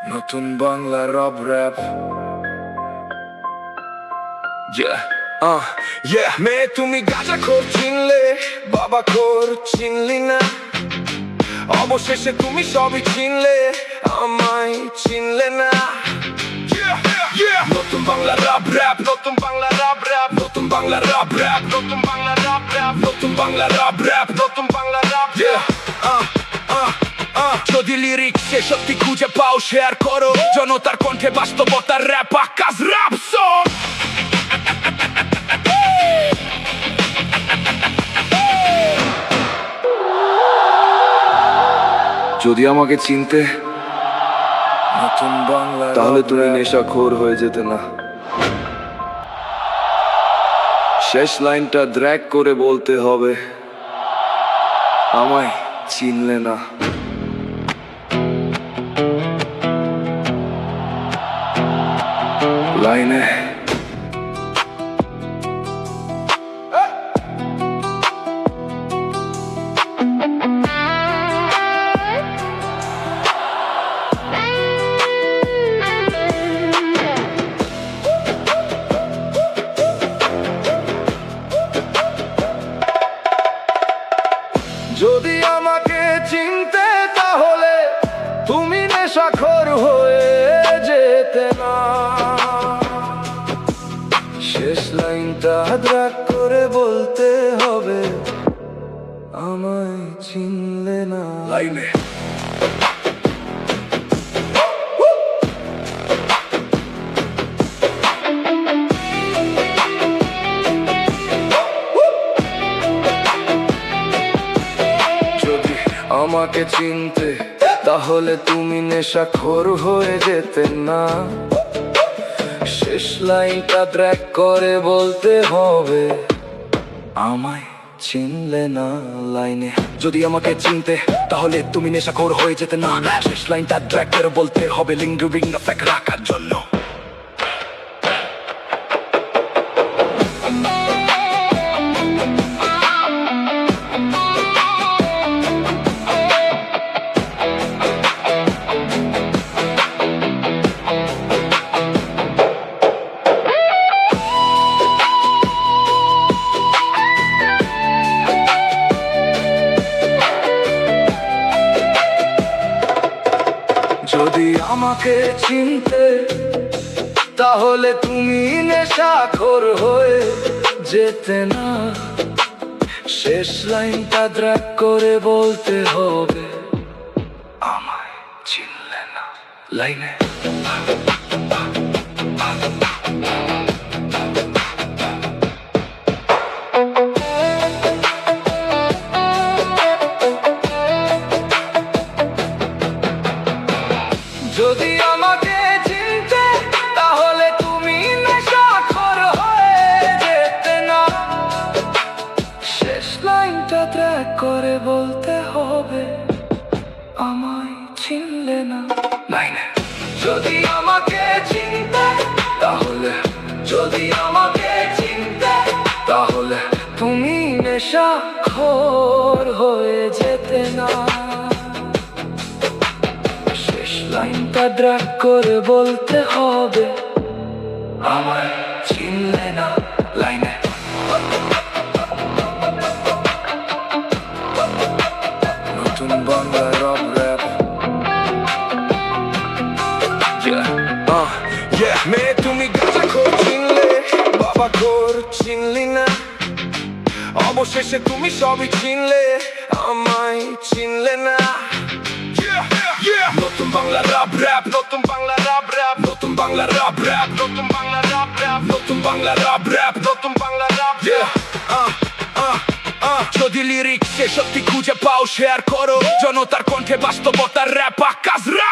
নতুন বাংলা রব র‍্যাপ মেয়ে তুমি গাঁজাখোর চিনলে, বাবাখোর চিনলি না। অবশেষে তুমি সবই চিনলে, আমায় চিনলে না। নতুন বাংলা র‍্যাপ র‍্যাপ, নতুন বাংলা র‍্যাপ র‍্যাপ, নতুন বাংলা র‍্যাপ র‍্যাপ, নতুন বাংলা র‍্যাপ র‍্যাপ, নতুন বাংলা র‍্যাপ র‍্যাপ, নতুন বাংলা র‍্যাপ। যদি লিরিক্সে সত্যি খুঁজে পাও, শেয়ার করো জনতার কণ্ঠে বাস্তবতার র‍্যাপ আকাশ র‍্যাপ সং। যদি আমাকে চিনতে নতুন বাংলা, তাহলে তুমি নেশাখোর হয়ে যেতে না। শেষ লাইনটা ড্র্যাগ করে বলতে হবে, আমায় চিনলে না। লাইনে যদি আমাকে চিনতে, তাহলে তুমি নেশাখোর হয়ে যেতে না। শেষ লাইনটা ড্র্যাগ করে বলতে হবে, আমায় চিনলে না। লাইনে আমাকে চিনতে, তাহলে তুমি নেশাখোর হয়ে যেতে না। শেষ লাইনটা ড্র্যাগ করে বলতে হবে, আমায় চিনলে না। লাইনে যদি আমাকে চিনতে, তাহলে তুমি নেশাখোর হয়ে যেতে না। শেষ লাইনটা ড্র্যাগ করে বলতে হবে, লিঙ্গারিং এফেক্ট রাখার জন্য। যদি আমাকে চিনতে, তাহলে তুমি নেশাখোর হয়ে যেতে না। শেষ লাইনটা ড্র্যাগ করে বলতে হবে, আমায় চিনলে না। লাইনে যদি আমাকে চিনতে, তাহলে তুমি নেশাখোর হয়ে যেতে না। শেষ লাইনটা ড্র্যাগ করে বলতে হবে, আমায় চিনলে না। লাইনে যদি আমাকে চিনতে, তাহলে যদি আমাকে চিনতে, তাহলে তুমি নেশাখোর হয়ে যেতে না। লাইনটা ড্র্যাগ করে বলতে হবে, আমায় চিনলে না। লাইনে নতুন বাংলা রব র‍্যাপ। মেয়ে তুমি গাঁজাখোর চিনলে, বাবাখোর চিনলি না। অবশেষে তুমি সবই চিনলে, আমায় চিনলে না। নতুন বাংলা র‍্যাপ র‍্যাপ, নতুন বাংলা র‍্যাপ র‍্যাপ, নতুন বাংলা র‍্যাপ র‍্যাপ, নতুন বাংলা র‍্যাপ র‍্যাপ, নতুন বাংলা র‍্যাপ র‍্যাপ, নতুন বাংলা র‍্যাপ র‍্যাপ। যদি লিরিক্সে সত্যি খুঁজে পাও, শেয়ার করো জনতার কণ্ঠে বাস্তবতার র‍্যাপ আকাশ র‍্যাপ।